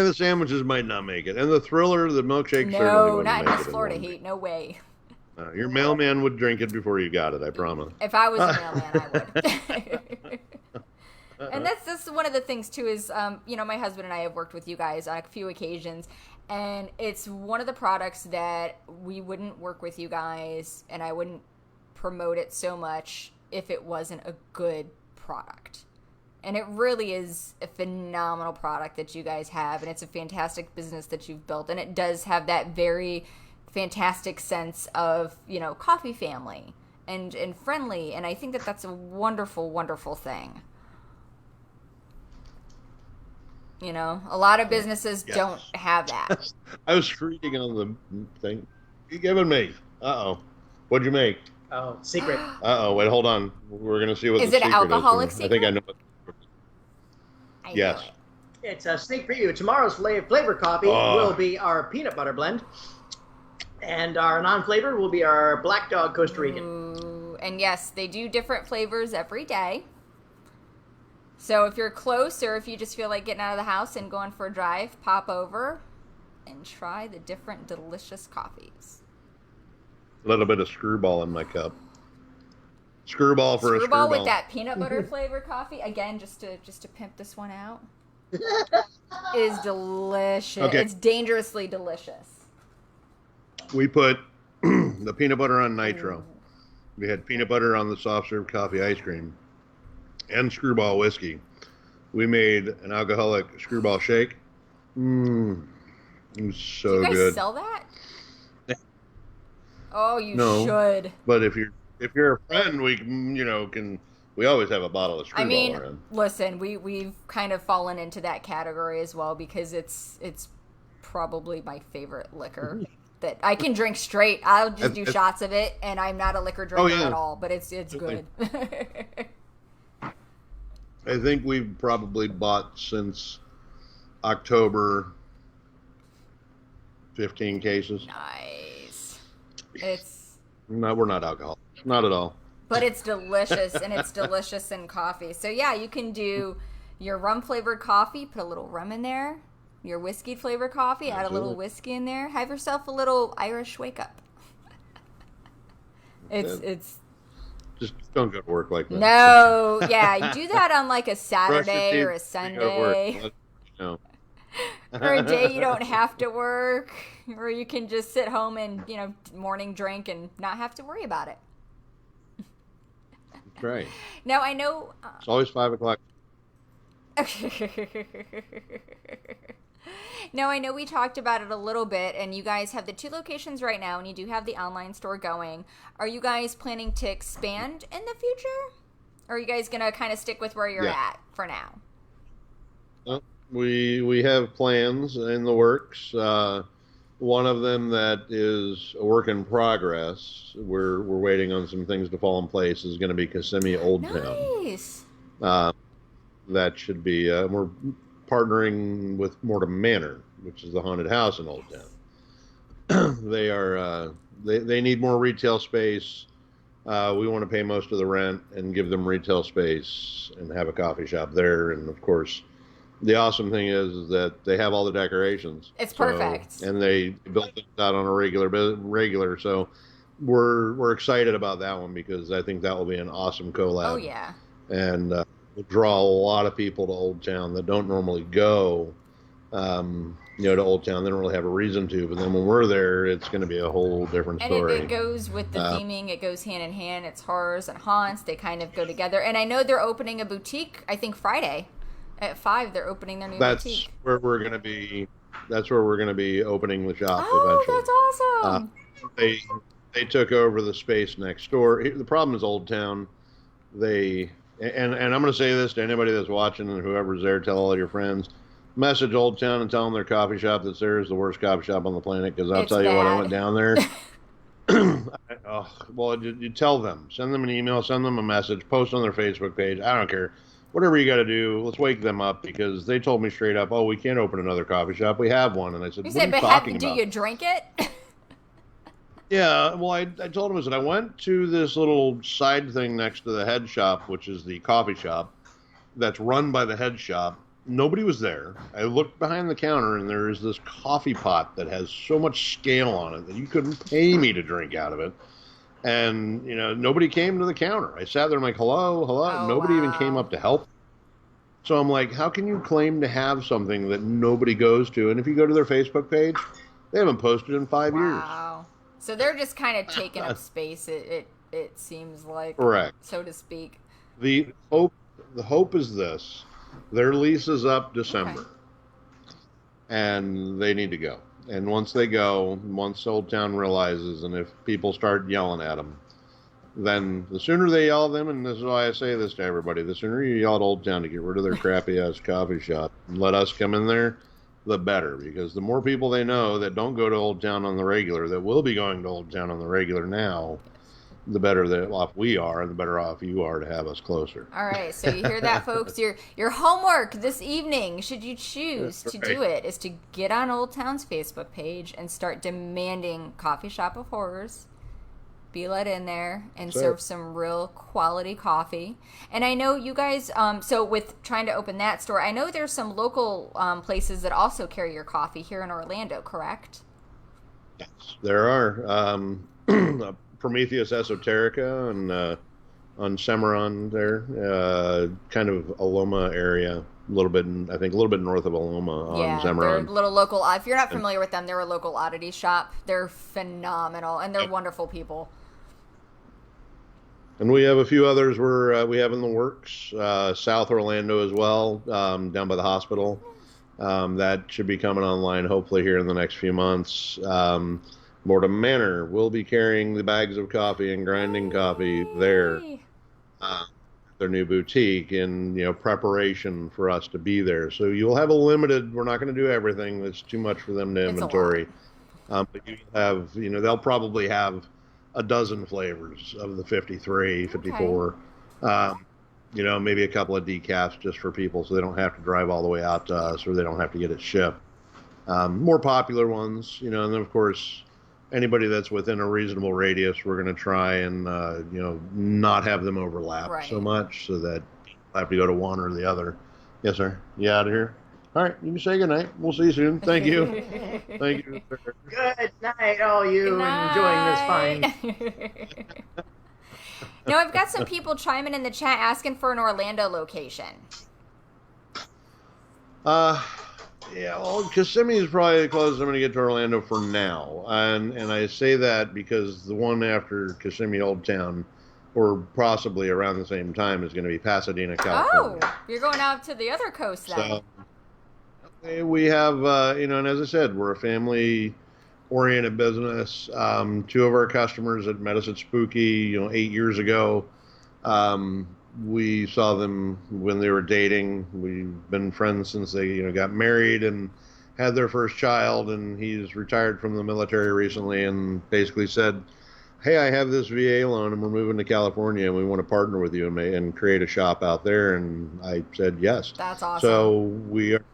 the sandwiches might not make it. And the Thriller, the milkshake, certainly No, wouldn't not in make this it Florida heat. No way. Your mailman would drink it before you got it, I promise. If I was a mailman, I would. And that's one of the things, too, is, you know, my husband and I have worked with you guys on a few occasions, and it's one of the products that we wouldn't work with you guys, and I wouldn't promote it so much if it wasn't a good product. And it really is a phenomenal product that you guys have, and it's a fantastic business that you've built, and it does have that very fantastic sense of, you know, coffee family and friendly, and I think that that's a wonderful, wonderful thing. You know, a lot of businesses don't have that. I was reading on the thing. You giving me? Uh-oh. What'd you make? Oh, secret. Uh-oh, wait, hold on. We're going to see what Is the it secret alcoholic is. secret? I think I know what. I Yes. know it. It's a sneak preview. Tomorrow's flavor coffee will be our peanut butter blend. And our non-flavor will be our Black Dog Costa Rican. Ooh, and yes, they do different flavors every day. So if you're close, or if you just feel like getting out of the house and going for a drive, pop over and try the different delicious coffees. A little bit of screwball in my cup. Screwball for a Screwball screwball. with that peanut butter flavored coffee. Again, just to pimp this one out. Is delicious. Okay. It's dangerously delicious. We put the peanut butter on nitro. We had peanut butter on the soft serve coffee ice cream and Screwball whiskey. We made an alcoholic Screwball shake. It was so Do you guys good. sell that? Oh, you No, should. but if you're a friend, we we always have a bottle of Screwball I mean, around. listen, we've kind of fallen into that category as well because it's probably my favorite liquor that I can drink straight. I'll just do shots of it, and I'm not a liquor drinker at all, but it's good. I think we've probably bought since October 15 cases. Nice. It's No, we're not alcoholics. Not at all. But it's delicious, and it's delicious in coffee. So yeah, you can do your rum flavored coffee, put a little rum in there. Your whiskey flavored coffee, add a little whiskey in there. Have yourself a little Irish wake up. It's just don't go to work like that. no, yeah, you do that on like a Brush your Saturday teeth or a before you go to work. Sunday. Let- no. Or a day you don't have to work, or you can just sit home and morning drink and not have to worry about it. That's right. Now I know. It's always 5:00. Now I know we talked about it a little bit, and you guys have the 2 locations right now, and you do have the online store going. Are you guys planning to expand in the future, or are you guys gonna kind of stick with where you're at for now? We have plans in the works. One of them that is a work in progress. We're waiting on some things to fall in place. Is going to be Kissimmee Old Town. Nice. That should be. We're partnering with Mortimer Manor, which is the haunted house in Old Town. They are. They need more retail space. We want to pay most of the rent and give them retail space and have a coffee shop there. And of course, the awesome thing is that they have all the decorations. It's perfect. And they built it out on a regular. So we're excited about that one because I think that will be an awesome collab. Oh yeah. And will draw a lot of people to Old Town that don't normally go, to Old Town. They don't really have a reason to. But then when we're there, it's going to be a whole different story. And it goes with the theming. It goes hand in hand. It's horrors and haunts. They kind of go together. And I know they're opening a boutique, I think Friday. At 5, they're opening their new boutique. Where we're going to be. That's where we're going to be opening the shop eventually. Oh, that's awesome! They took over the space next door. The problem is Old Town. And I'm going to say this to anybody that's watching and whoever's there. Tell all your friends. Message Old Town and tell them their coffee shop that's there is the worst coffee shop on the planet. Because I'll tell you what, I went down there. Well, you tell them. Send them an email. Send them a message. Post on their Facebook page. I don't care. Whatever you got to do, let's wake them up because they told me straight up, "Oh, we can't open another coffee shop. We have one." And I said, "What are you talking about?" Do you drink it? Yeah, well, I told him, I said, I went to this little side thing next to the head shop, which is the coffee shop that's run by the head shop. Nobody was there. I looked behind the counter, and there is this coffee pot that has so much scale on it that you couldn't pay me to drink out of it. And, nobody came to the counter. I sat there, I'm like, hello. Oh, Nobody even came up to help. So I'm like, how can you claim to have something that nobody goes to? And if you go to their Facebook page, they haven't posted in 5 years. Wow. So they're just kind of taking up space, it seems like. Correct. So to speak. The hope is this. Their lease is up December. Okay. And they need to go. And once Old Town realizes, and if people start yelling at them, then the sooner they yell at them, and this is why I say this to everybody, the sooner you yell at Old Town to get rid of their crappy-ass coffee shop and let us come in there, the better. Because the more people they know that don't go to Old Town on the regular, that will be going to Old Town on the regular now, the better off we are, and the better off you are to have us closer. All right, so you hear that, folks? Your homework this evening, should you choose to do it, is to get on Old Town's Facebook page and start demanding Coffee Shop of Horrors be let in there and serve some real quality coffee. And I know you guys, so with trying to open that store, I know there's some local places that also carry your coffee here in Orlando, correct? Yes, there are. Prometheus Esoterica and on Cimarron there, kind of Aloma area, a little bit, I think, a little bit north of Aloma on Yeah, they're a Cimarron. little local. If you're not And, familiar with them, they're a local oddity shop. They're phenomenal, and they're wonderful people. and we have a few others we have in the works. South Orlando as well, down by the hospital. That should be coming online hopefully here in the next few months. Mortimer Manor will be carrying the bags of coffee and grinding coffee there. Yay! Uh, their new boutique in preparation for us to be there. So you'll have a limited. We're not going to do everything. That's too much for them to It's a lot. inventory. But you have, they'll probably have a dozen flavors of the 53, Okay. 54. Um, maybe a couple of decafs just for people so they don't have to drive all the way out to us or they don't have to get it shipped. More popular ones, and then of course, anybody that's within a reasonable radius, we're going to try and, not have them overlap so Right. much so that I have to go to one or the other. Yes, sir. You out of here? All right. You can say goodnight. We'll see you soon. Thank you. Thank you, sir. Good night, all Good you enjoying this fine. night. Now I've got some people chiming in the chat asking for an Orlando location. Uh, yeah, well, Kissimmee is probably the closest I'm going to get to Orlando for now. And I say that because the one after Kissimmee Old Town, or possibly around the same time, is going to be Pasadena, Oh, California. you're going out to the other coast then. So we have, and as I said, we're a family oriented business. Two of our customers that met us at Spooky, 8 years ago. We saw them when they were dating. We've been friends since they, got married and had their first child. And he's retired from the military recently and basically said, "Hey, I have this VA loan and we're moving to California and we want to partner with you and create a shop out there." And I said yes. That's awesome. So we're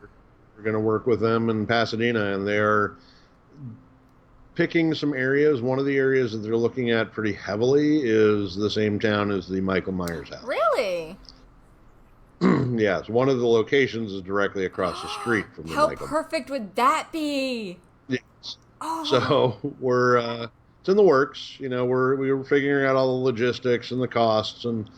going to work with them in Pasadena, and they're picking some areas. One of the areas that they're looking at pretty heavily is the same town as the Michael Myers house. Really? Yes, one of the locations is directly across the street from the How Michael. perfect would that be? Yes. Oh. So we're it's in the works. We were figuring out all the logistics and the costs and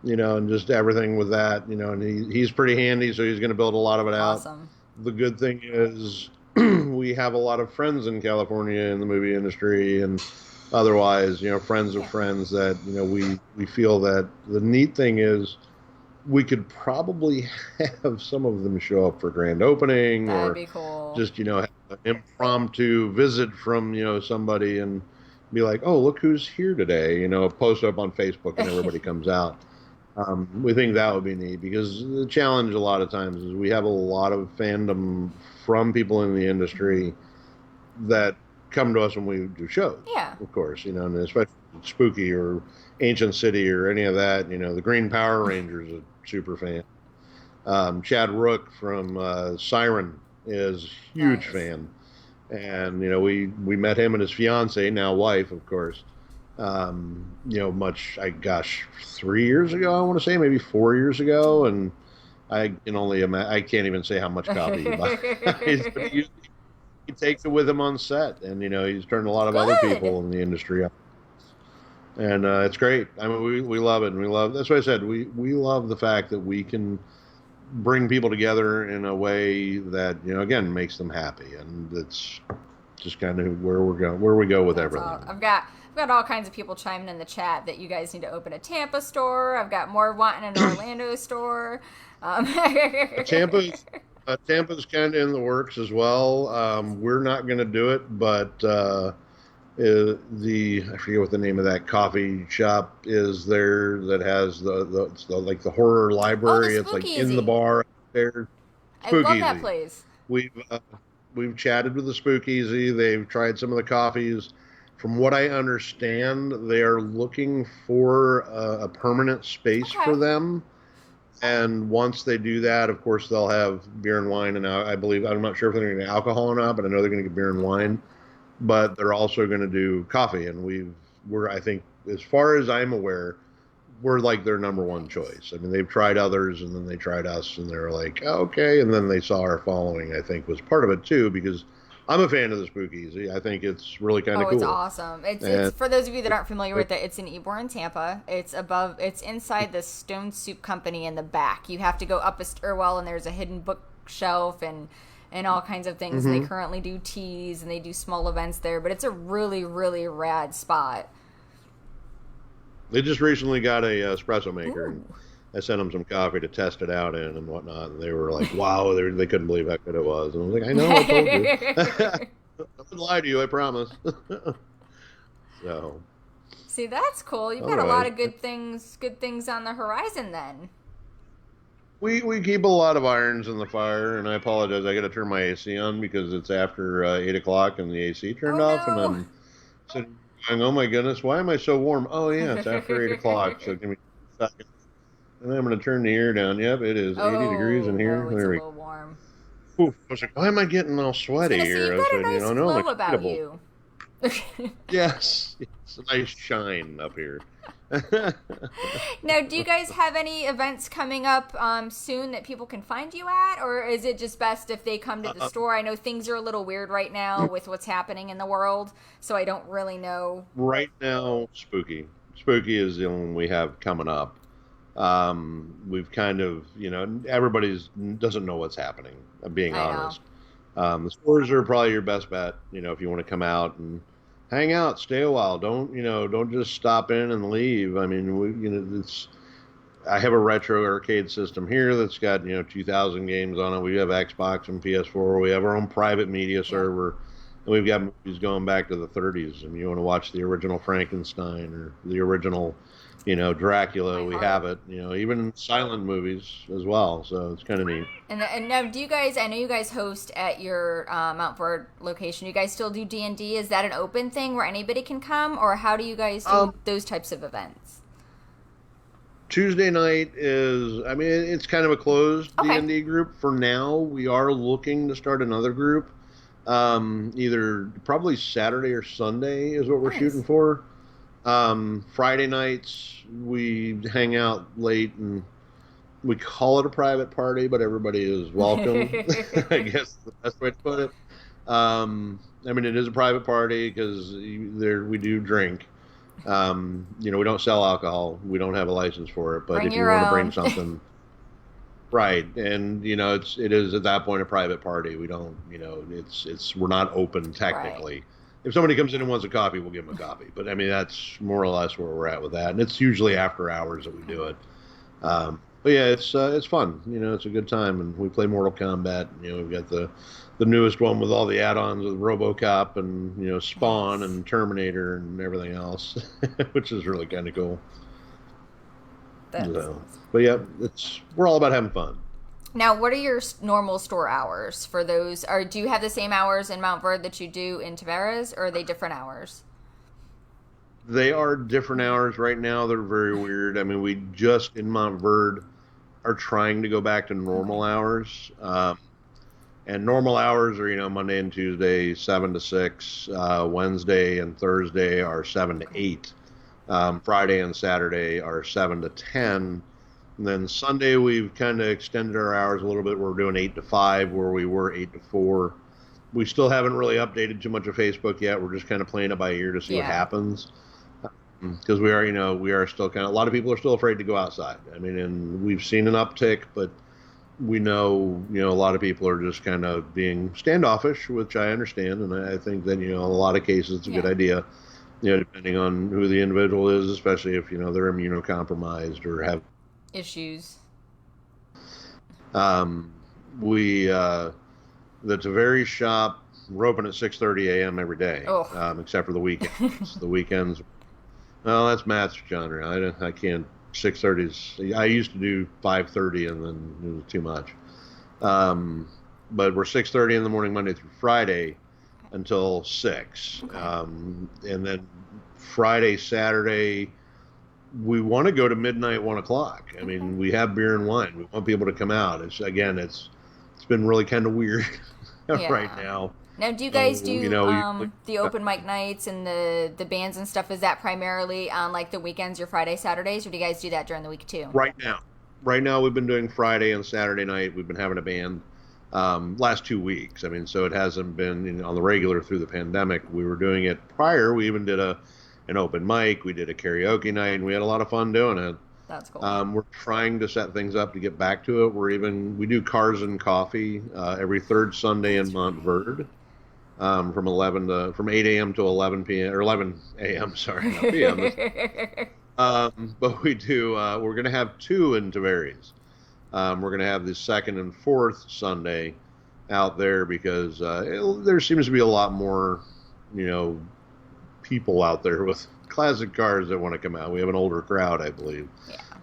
and just everything with that. And he's pretty handy, so he's going to build a lot of it out. Awesome. The good thing is we have a lot of friends in California in the movie industry and otherwise, friends of friends that, we feel that the neat thing is we could probably have some of them show up for grand opening. That'd or be cool. just, have an impromptu visit from, somebody and be like, "Oh, look who's here today," post up on Facebook and everybody comes out. We think that would be neat because the challenge a lot of times is we have a lot of fandom from people in the industry that come to us when we do shows. Yeah. Of course, and especially Spooky or Ancient City or any of that. The Green Power Rangers is a super fan. Chad Rook from Siren is a huge fan. And, we met him and his fiance, now wife, of course. 3 years ago, I want to say, maybe 4 years ago, and I can only imagine. I can't even say how much coffee he buys. He takes it with him on set, and he's turned a lot of other people in the industry up, and it's great. I mean, we love it, and we love. That's what I said. We love the fact that we can bring people together in a way that again makes them happy, and it's just kind of where we go with everything. I've got all kinds of people chiming in the chat that you guys need to open a Tampa store. I've got more wanting an Orlando store. Tampa's kind of in the works as well. We're not going to do it, but I forget what the name of that coffee shop is there that has the like the horror library. It's like in the bar there. I love that place. We've chatted with the Speakeasy. They've tried some of the coffees. From what I understand, they are looking for a permanent space for them. And once they do that, of course, they'll have beer and wine. And I believe, I'm not sure if they're going to get alcohol or not, but I know they're going to get beer and wine. But they're also going to do coffee. And I think, as far as I'm aware, we're like their number one choice. I mean, they've tried others, and then they tried us, and they were like, oh, okay. And then they saw our following, I think, was part of it, too, because I'm a fan of the Spookies. I think it's really kind of Oh, it's cool. awesome. It's And for those of you that aren't familiar with it, it's in Ybor in Tampa. It's inside the Stone Soup Company in the back. You have to go up a stairwell and there's a hidden bookshelf and all kinds of things. And they currently do teas and they do small events there, but it's a really, really rad spot. they just recently got a espresso maker, and Ooh. I sent them some coffee to test it out in and whatnot. And they were like, "Wow!" They couldn't believe how good it was. And I was like, "I know, I told you. I wouldn't lie to you. I promise." So, See, that's cool. You've all got a lot right. of good things on the horizon then. We keep a lot of irons in the fire, and I apologize. I got to turn my AC on because it's after 8 o'clock and the AC turned off, and Oh I'm sitting going, "Oh my goodness, why am I so warm?" Oh yeah, it's after 8 o'clock. So give me a second, and then I'm going to turn the air down. Yep, it is 80 degrees in Oh here. no, it's a There we little warm. go. Oof. I was like, "Why am I getting all I was sweaty gonna say here?" you've I got a said, nice no, I'm glow about excitable. you. Yes, it's a nice shine up here. Now, do you guys have any events coming up soon that people can find you at, or is it just best if they come to the store? I know things are a little weird right now with what's happening in the world, so I don't really know. Right now, Spooky is the only one we have coming up. We've kind of, everybody's doesn't know what's happening. I'm being I know. honest. The stores are probably your best bet. If you want to come out and hang out, stay a while. Don't just stop in and leave. I mean, I have a retro arcade system here that's got 2,000 games on it. We have Xbox and PS4. We have our own private media Yeah. server, and we've got movies going back to the 30s. And you want to watch the original Frankenstein or the original, Dracula, My we heart. have it. Even silent movies as well. So it's kind of neat. And now, do you guys? I know you guys host at your Mount Ford location. You guys still do D&D? Is that an open thing where anybody can come, or how do you guys do those types of events? Tuesday night is, I mean, it's kind of a closed Okay. D&D group for now. We are looking to start another group. Either probably Saturday or Sunday is what we're Nice. shooting for. Friday nights we hang out late and we call it a private party, but everybody is welcome. I guess is the best way to put it. I mean, it is a private party because there we do drink. We don't sell alcohol. We don't have a license for it. But Bring if you your want to bring own. something, right? And it is at that point a private party. We don't, we're not open technically. Right. If somebody comes in and wants a coffee, we'll give them a coffee. But I mean, that's more or less where we're at with that. And it's usually after hours that we do it. But yeah, it's fun. It's a good time, and we play Mortal Kombat. We've got the newest one with all the add-ons with RoboCop and Spawn Nice. and Terminator and everything else, which is really kind of cool. That's So, but yeah, we're all about having fun. Now, what are your normal store hours for those? Or do you have the same hours in Mount Verde that you do in Tavares, or are they different hours? They are different hours right now. They're very weird. I mean, we just in Montverde are trying to go back to normal hours. And normal hours are, Monday and Tuesday, 7 to 6. Wednesday and Thursday are 7 to 8. Friday and Saturday are 7 to 10. And then Sunday, we've kind of extended our hours a little bit. We're doing 8 to 5, where we were 8 to 4. We still haven't really updated too much of Facebook yet. We're just kind of playing it by ear to see what Yeah. happens. Because we are still a lot of people are still afraid to go outside. I mean, and we've seen an uptick, but we know, a lot of people are just kind of being standoffish, which I understand. And I think that, in a lot of cases, it's a good Yeah. idea, depending on who the individual is, especially if, they're immunocompromised or have, Issues. we, the Tavares shop, we're open at 6:30 a.m. every day, Oh. except for the weekends. The weekends, well, that's Matt's genre. I can't. 6:30s. I used to do 5:30, and then it was too much. But we're 6:30 in the morning, Monday through Friday, until 6. Okay. And then Friday, Saturday, we want to go to midnight, 1 o'clock. I mean, we have beer and wine. We want people to come out. It's been really kind of weird Yeah. right now. Now, do you guys do usually- the open mic nights and the bands and stuff? Is that primarily on like the weekends, your Friday, Saturdays, or do you guys do that during the week too? Right now we've been doing Friday and Saturday night. We've been having a band. last 2 weeks. I mean, so it hasn't been on the regular through the pandemic. We were doing it prior. We even did an open mic. We did a karaoke night, and we had a lot of fun doing it. That's cool. We're trying to set things up to get back to it. We do Cars and Coffee every third Sunday in Montverde. From 8 a.m. to 11 p.m. or 11 a.m. Sorry, not p.m. But we're going to have two in Tavares. We're going to have the second and fourth Sunday out there because there seems to be a lot more, people out there with classic cars that want to come out. We have an older crowd, I believe.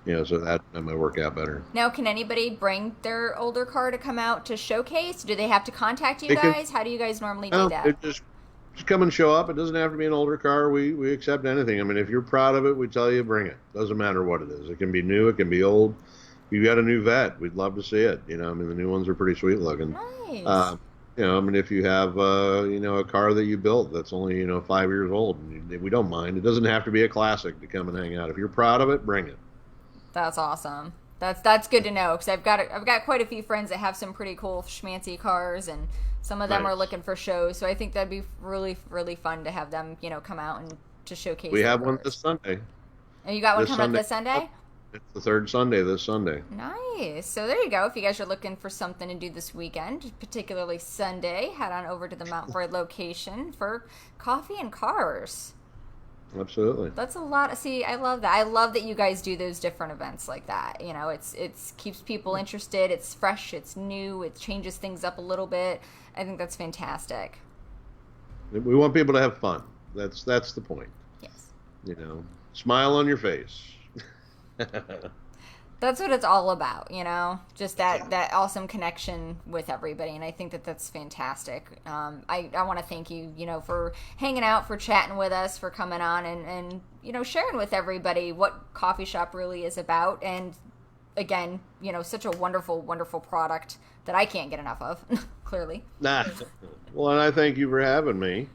Yeah. So that might work out better. Now, can anybody bring their older car to come out to showcase? Do they have to contact you guys? How do you guys normally do that? Just come and show up. It doesn't have to be an older car. We accept anything. I mean, if you're proud of it, we tell you bring it. Doesn't matter what it is. It can be new. It can be old. If you've got a new vet, we'd love to see it. The new ones are pretty sweet looking. Nice. If you have, a car that you built that's only, 5 years old, we don't mind. It doesn't have to be a classic to come and hang out. If you're proud of it, bring it. That's awesome. That's good to know because I've got quite a few friends that have some pretty cool schmancy cars, and some of them are looking for shows. So I think that'd be really, really fun to have them, come out and to showcase. We have one this Sunday. And you got one coming up this Sunday? It's the third Sunday this Sunday. Nice. So there you go. If you guys are looking for something to do this weekend, particularly Sunday, head on over to the Montverde location for coffee and cars. Absolutely. That's a lot. See, I love that. I love that you guys do those different events like that. It's keeps people interested. It's fresh. It's new. It changes things up a little bit. I think that's fantastic. We want people to have fun. That's the point. Yes. Smile on your face. That's what it's all about, just that awesome connection with everybody. And I think that that's fantastic. I want to thank you, for hanging out, for chatting with us, for coming on and sharing with everybody what Coffee Shop really is about. And again, such a wonderful, wonderful product that I can't get enough of, clearly. Well, and I thank you for having me.